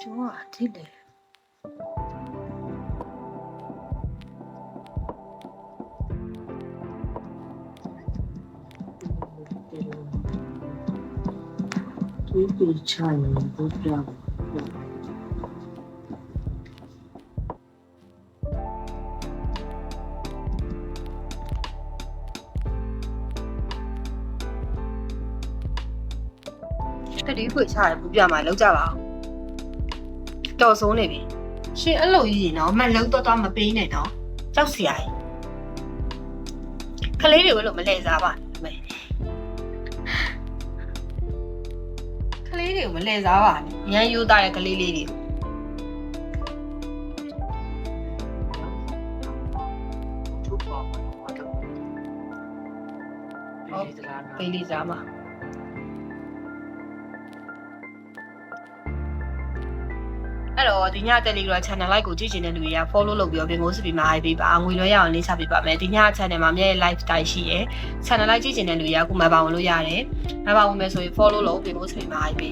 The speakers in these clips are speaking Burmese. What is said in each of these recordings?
좋아, 딜레. 되게 잘 보자. 그래 이거 잘 보자 말လောက်ကြပါတော်ဆုံးနေပြီရှင်အဲ့လိုကြီးနော်မလောက်တော့မပေးနဲ့နော်ကြောက်စရာကြီးကလေးတွေကိုလို့မလဲစားပါနဲ့ကလေးတွေကိုမလဲစားပါနဲ့ရန်ယူသားရဲ့ကလေးလေးတွေပေးလေးစားပါအဲ့တော့ဒီည Telegram channel like ကိုကြည့်ချင်တဲ့လူတွေက follow လုပ်ပြီးတော့ Bingo Speed မှာ IP ပါငွေလွှဲရအောင်လေးချပေးပါမယ်ဒီည channel မှာမြဲ live တိုင်းရှိရယ် channel like ကြည့်ချင်တဲ့လူတွေကအခုမှပါဝင်လို့ရတယ်မပါဝင်မယ်ဆိုရင် follow လုပ် Bingo Speed မှာ IP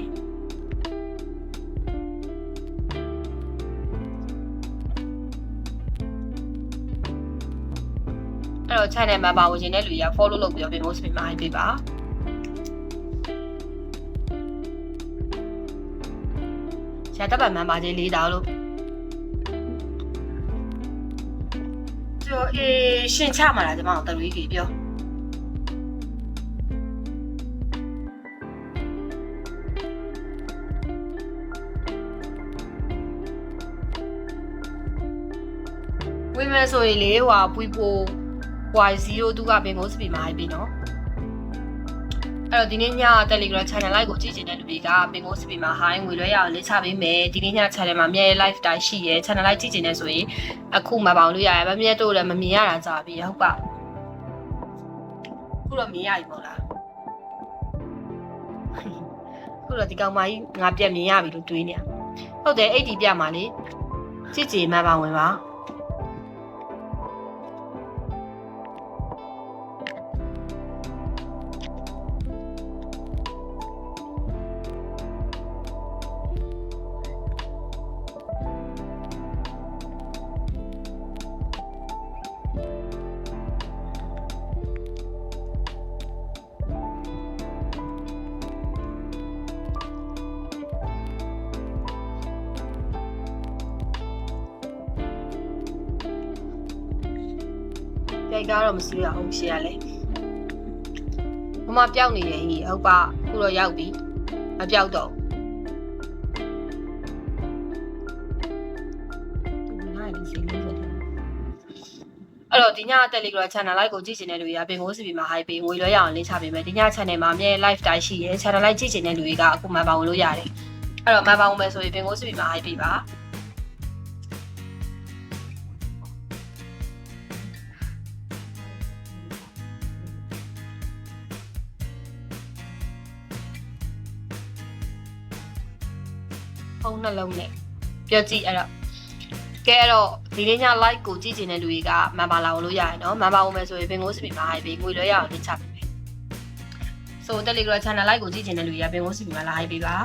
အဲ့တော့ channel မှာပါဝင်ခြင်းတဲ့လူတွေက follow လုပ်ပြီးတော့ Bingo Speed မှာ IP ပါဆရာတပ်ပတ်မှန်ပါခြင်းလေးတောင်လို့ကျွန်တော်ရှင်ချမှာလားကျွန်မတို့တလူကြီးပြောဝိမဲဆိုရင်လေဟွာပွီပို Y0 သူက Bingo Speed မှာ IP နော်အဲ့တော့ဒီနေ့ည Telegram channel like ကိုကြည့်ချင်တဲ့လူတွေက Bingo Speed မှာ high ငွေလွှဲရအောင်လေးချပေးမယ်ဒီနေ့ည channel မှာမြဲ live တိုင်းရှိရယ် channel like ကြည့်ချင်တဲ့ဆိုရင်အခုမှပေါင်လို့ရတယ်မမြဲတို့လည်းမမြင်ရတာကြာပြီဟုတ်ပါခုတော့မြင်ရပြီပေါ့လားခုတော့ဒီကောင်မကြီးငါပြက်မြင်ရပြီလို့တွေးနေရဟုတ်တယ်80ပြမှာလေကြည့်ကြည်မှပါဝင်ပါကြိုက်ကတော့မစီးရအောင်ရှေ့ရလေမမပြောက်နေတယ်ဟိဟုတ်ပါခုတော့ရောက်ပြီမပြောက်တော့အဲ့တော့ဒီည Telegram channel like ကိုကြည့်ချင်တဲ့လူတွေက Bingo Speed မှာ high ပေးငွေလွှဲရအောင်လေးချပေးမယ်ဒီည channel မှာအမြဲ live တိုင်းရှိရယ် channel like ကြည့်ချင်တဲ့လူတွေကအခုမှပါဝင်လို့ရတယ်အဲ့တော့မှပါဝင်မယ်ဆိုရင် Bingo Speed မှာ high ပေးပါဖုန်းနှလုံးနဲ့ပြောကြည့်အဲ့တော့ကဲအဲ့တော့ဒီနေ့ည like ကိုကြည့်ချင်တဲ့လူတွေကမန်ပါလာလို့ရတယ်နော်မန်ပါဝင်မယ်ဆိုရင် Bingo Speed မှာ high ပေးငွေလွှဲရအောင်တင်ချပေးမယ်ဆို Telegram channel like ကိုကြည့်ချင်တဲ့လူတွေက Bingo Speed မှာလာ high ပေးပါ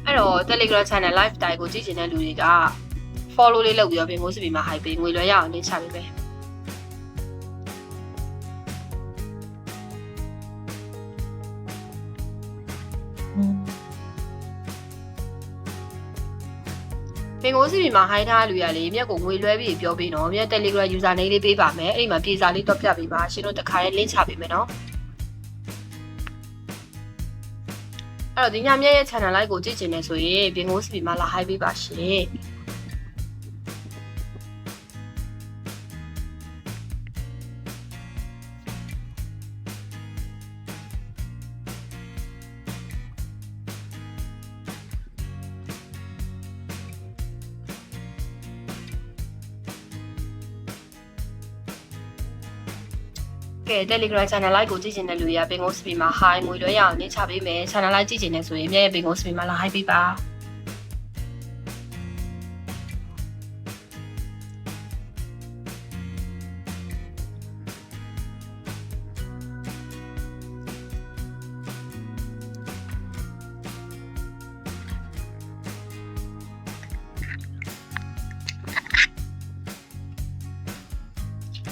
အဲ့တော့ Telegram channel live တိုင်းကိုကြည့်ချင်တဲ့လူတွေက follow လေးလုပ်ပြီးတော့ Bingo Speed မှာ high ပေးငွေလွှဲရအောင်တင်ချပေးမယ်Bingo Speed မှာ high ထားလူရလေမြက်ကိုငွေလွှဲပြီးပြောပေးနော်မြက် Telegram user name လေးပေးပါမယ်အဲ့ဒီမှာပြေစာလေးတော့ပြပေးပါရှင်တို့တခါလေး link ချပေးမယ်နော်အဲ့တော့ဒီညမြရဲ့ channel like ကိုကြည့်ချင်နေဆိုရင် Bingo Speed မှာလာ high ပေးပါရှင် ကဲ Telegram channel like ကိုကြည့်ချင်တဲ့လူတွေကပင်ကိုစပီမှာ hi ငွေလွှဲရအောင်နေချပေးမယ် channel like ကြည့်ချင်နေဆိုရင်မြဲပင်ကိုစပီမှာလာ hi ပေးပါ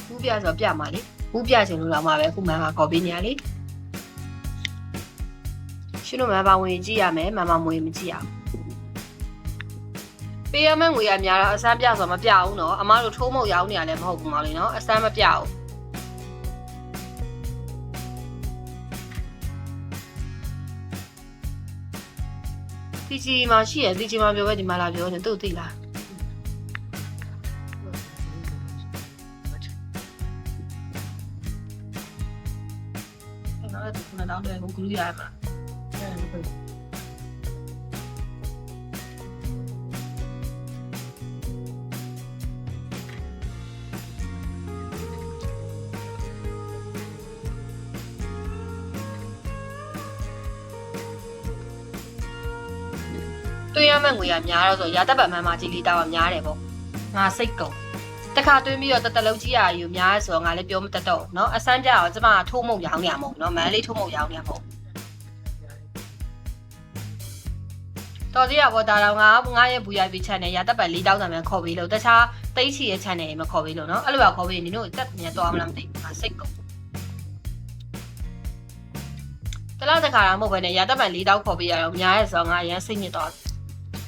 ဘူးပြဆိုပြမှာလေဘူးပြချင်လို့တော့မှာပဲခုမှန်မှာခေါ်ပေးနေရလေရှင်းလို့မှန်ပါဝင်ကြည့်ရမယ်မှန်ပါမဝင်မကြည့်ရအောင်ပေးရမယ့်ငွေရများတော့အစမ်းပြဆိုမပြအောင်နော်အမားတို့ထိုးမုတ်ရောင်းနေရလဲမဟုတ်ဘူးမောင်လေးနော်အစမ်းမပြအောင်ဒီကြီးမှာရှိရဒီကြီးမှာပြောပဲဒီမှာလာပြောနေသူ့သိလား那当对我鼓励来嘛。对呀，们我也များတော့ဆိုရတတ်ပတ်မှန်မှကြီးလေးတောက်များတယ်ပေါ့ငါစိတ်ကုန်တခါတွင်းပြီးတော့တလုံးကြီးရယူများဆိုတော့ငါလည်းပြောမတတ်တော့เนาะအစမ်းပြတော့ကျမထိုးမုံရောင်းနေရမို့เนาะမန်းလေးထိုးမုံရောင်းနေရမို့တော်သေးရပေါ့ဒါတော့ငါရဲ့ VIP channel ရတတ်ပတ်4000တန်မှခေါ်ပြီးလို့တခြားတိတ်ချီရဲ့ channel တွေမခေါ်ပြီးလို့เนาะအဲ့လိုခေါ်ပြီးနင်တို့တက်မြတ်သွားမလားမသိဘူးငါစိတ်ကုန်တလားတခါတော့မဟုတ်ဘဲနဲ့ရတတ်ပတ်4000ခေါ်ပြီးရတော့များရဲဆိုတော့ငါအရင်စိတ်ညစ်သွား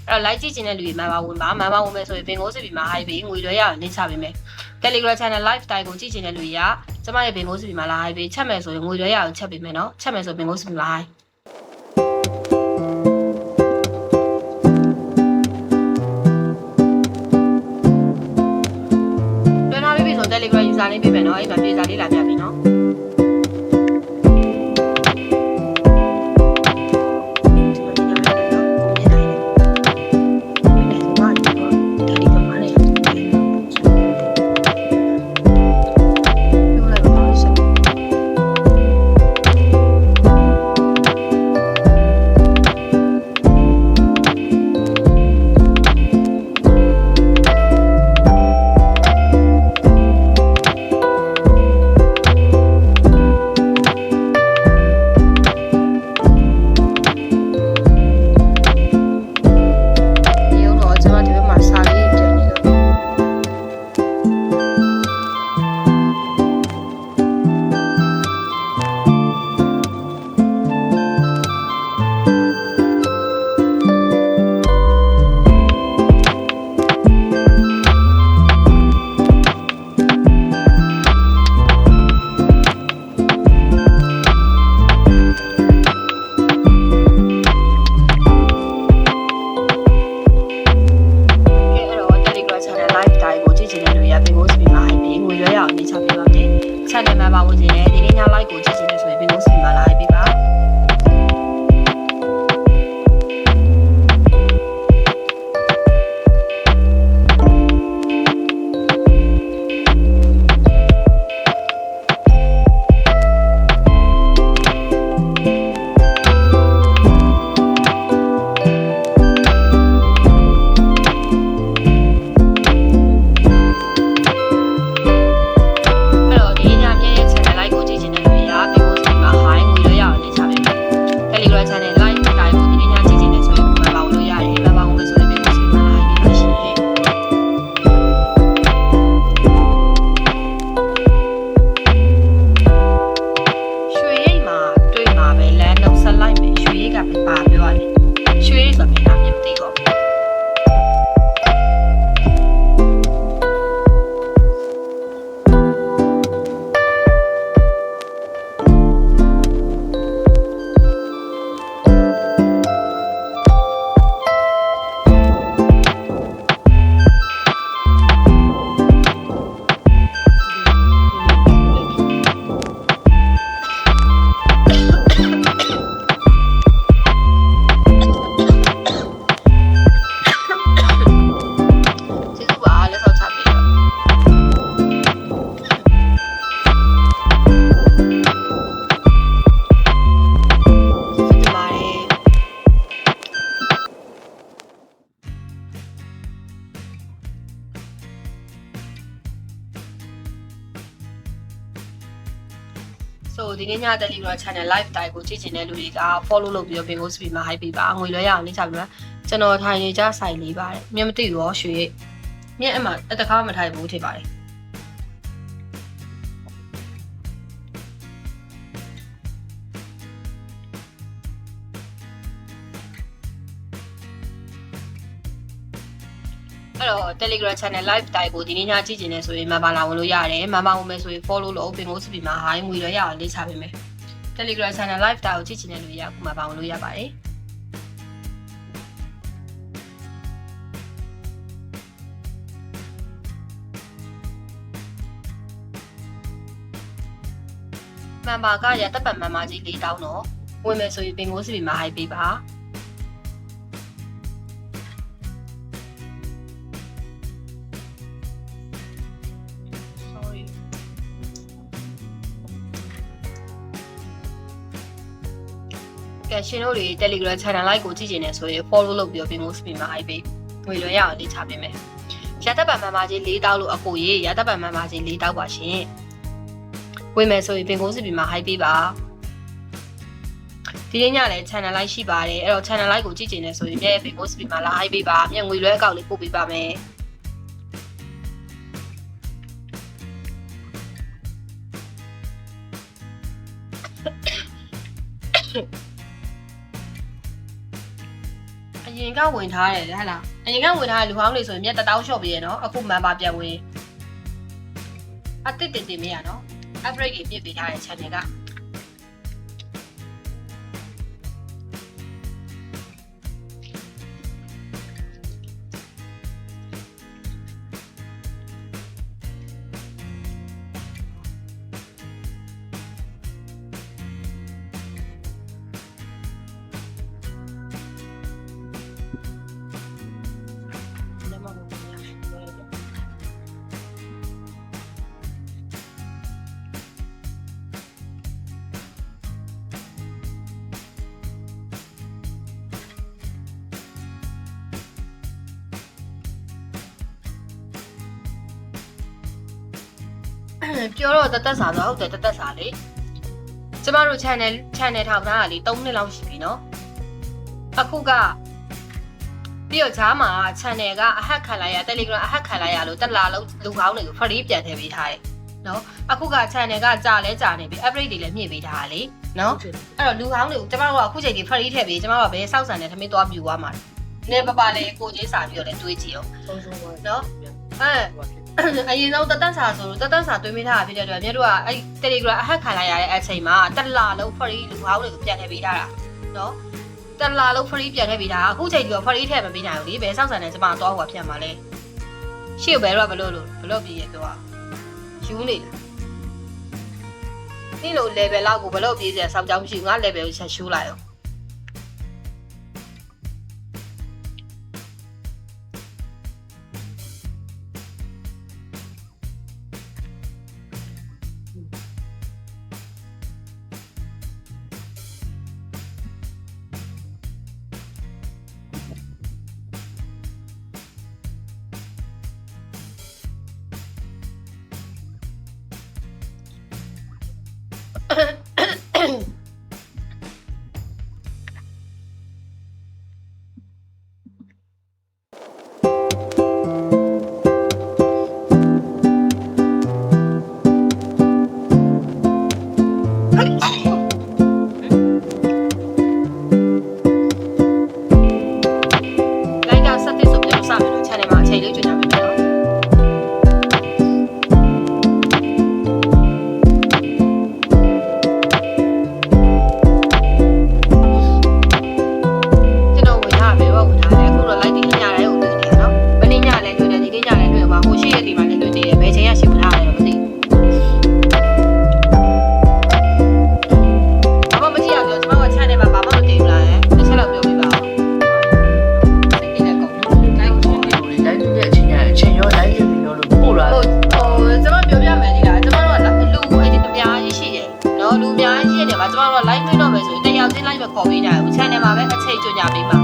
အဲ့တော့ like ကြည့်ချင်တဲ့လူတွေမှန်ပါဝင်ပါမှန်ပါဝင်မယ်ဆိုရင်ပင်ကိုးစပီမှာ hi ပေးငွေလွှဲရအောင်နေချပေးမယ် Telegram channel live တိုင်းကိုကြည့်ချင်တဲ့လူတွေကကျမရဲ့ပင်ကိုးစပီမှာလာ hi ပေးချက်မယ်ဆိုရင်ငွေလွှဲရအောင်ချက်ပေးမယ်နော်ချက်မယ်ဆိုပင်ကိုးစပီမှာ hi လွှဲထားပြီးပြီဆို Telegram user လေးပေးမယ်နော်အဲ့မှာပြေစာလေးလာပြပြီနော် ဒီနေ့ည Telegram channel live တိုင်းကိုကြည့်ချင်တဲ့လူတွေက follow လုပ်ပြီးတော့ Bingo Speed မှာ hype ပေးပါငွေလွှဲရအောင်လေးချပြီးတော့ကျွန်တော်ထိုင်နေကြဆိုင်လေးပါတယ်မြင်မသိရောရွှေမြင်အမှတခါမှမထိုင်ဘူးထင်ပါတယ်အဲ့တော့ Telegram channel live တိုင်းကိုဒီနေ့ညကြည့်ချင်နေဆိုရင်မမလာဝင်လို့ရတယ်မမဝင်မယ်ဆိုရင် follow လုပ် Bingo Speed မှာ hi ငွေလွှဲရအောင်လေးချပေးမယ် Telegram channel live တိုင်းကိုကြည့်ချင်တဲ့လူတွေကခုမှပါဝင်လို့ရပါတယ်မမကရတပ်ပတ်မမကြီး၄တောင်းတော့ဝင်မယ်ဆိုရင် Bingo Speed မှာ hi ပေးပါရှင်တို့တွေ Telegram channel like ကိုကြည့်ချင်နေဆိုရင် follow လုပ်ပြီးတော့ Bingo Speed မှာ hype ပေးငွေလွှဲရအောင်လေးချပေးမယ်ရတပ်ပံမမကြီး၄တောင်းလို့အကိုရေရတပ်ပံမမကြီး၄တောင်းပါရှင်ဝင်မယ်ဆိုရင် Bingo Speed မှာ hype ပေးပါဒီနေ့ညလည်း channel like ရှိပါတယ်အဲ့တော့ channel like ကိုကြည့်ချင်နေဆိုရင်လည်း Bingo Speed မှာလာ hype ပေးပါမြန်ငွေလွှဲအကောင့်လေးပို့ပေးပါမယ်အရင်ကဝင်ထားတယ်ဟဲ့လားအရင်ကဝင်ထားတဲ့လူဟောင်းတွေဆိုရင်မြက်1000 short ပေးရနော်အခုမန်ပါပြန်ဝင်အတစ်တင်မရနော် average ကြီးပြစ်ပေးထားတဲ့ channel ကပြောတော့တသက်စာဆိုဟုတ်တယ်တသက်စာလေကျမတို့ channel ထောင်ထားတာလေ3နှစ်လောက်ရှိပြီเนาะအခုကပြီးတော့ဂျားမှာ channel ကအဟက်ခံလိုက်ရ Telegram အဟက်ခံလိုက်ရလို့တက်လာလို့လူကောင်းတွေကို free ပြန်ထည့်ပေးထားတယ်เนาะအခုက channel ကကြာလဲကြာနေပြီ average တွေလည်းမြင့်ပေးထားတာလေเนาะအဲ့တော့လူကောင်းတွေကိုကျမတို့ကအခုချိန်ဒီ free ထည့်ပေးကျမတို့ကဘယ်စောက်ဆန်နဲ့ထမင်းသွားပြူသွားမှာလဲပပလေးကိုကြီးစာပြီးတော့လည်းတွေးကြည့်အောင်เนาะအရင်ဆုံးတက်စာဆိုလို့တက်စာတွေးမိထားတာဖြစ်တဲ့အတွက်မြတ်တို့ကအဲ့ Telegram အဟက်ခံလိုက်ရတဲ့အချိန်မှာတက်လာလုံး free လူဟောင်းတွေကိုပြန်ထည့်ပေးထားတာเนาะတက်လာလုံး free ပြန်ထည့်ပေးထားအခုချိန်ကြီးက free ထည့်မပေးနိုင်ဘူးလေဘယ်စောက်ဆန်နဲ့ကျမတော့ဟိုကပြန်มาလဲရှေ့ဘယ်တော့ဘလို့ပြည့်ရပြောယူနေလားဒီလို level လောက်ကိုဘလို့ပြည့်စရာစောက်ကြောင်းမရှိဘူးငါ level ကိုချက်ရှိုးလိုက်အောင်ခေါ်ပေးကြဘူး channel မှာပဲအချိန်ကြညာပေးပါ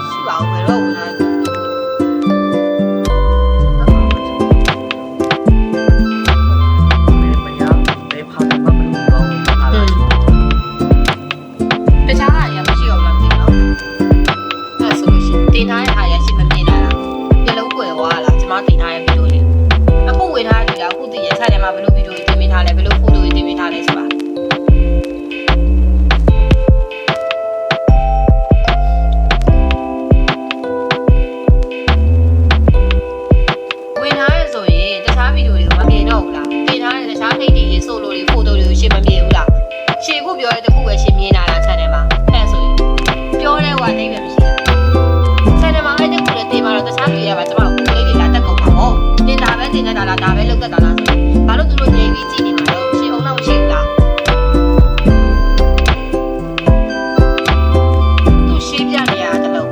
ရှိပါဦးဘယ်တော့ဝင်လာဘ င်နေတာလားဒါပဲလောက်သက်တာလားဆိုဘာလို့သူတို့ငြိမ်ပြီးကြည့်နေမှာလဲရှင်းအောင်တော့မရှိဘူးလားသူရှင်းပြနေရတဲ့လို့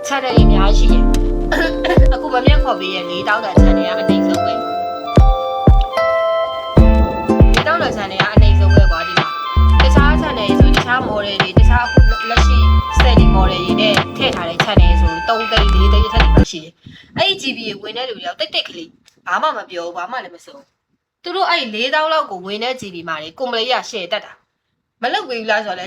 ချက်တဲ့အများရှိရဲ့အခုမမြတ်ခေါ်ပေးရဲ့၄တောင်းတန်ချက်တွေကအနိုင်ဆုံးပဲ၄တောင်းတန်ချက်တွေကအနိုင်ဆုံးပဲကွာဒီမှာတခြားချက်တွေဆိုတခြား model တွေတခြားအခုလက်ရှိ setting model တွေနဲ့ထည့်ထားတဲ့ချက်တွေဆို3သိန်း4သိန်းချက်တွေရှိတယ်အဲ့ဒီ GB ဝင်တဲ့လူတွေတိတ်တိတ်ကလေးဘာမှမပြောဘာမှလည်းမစိုးသူတို့အဲ့၄တောင်းလောက်ကိုဝင်တဲ့ GB မှာလေကွန်ပလီက share တက်တာမလုပ်ဘူးလားဆိုတော့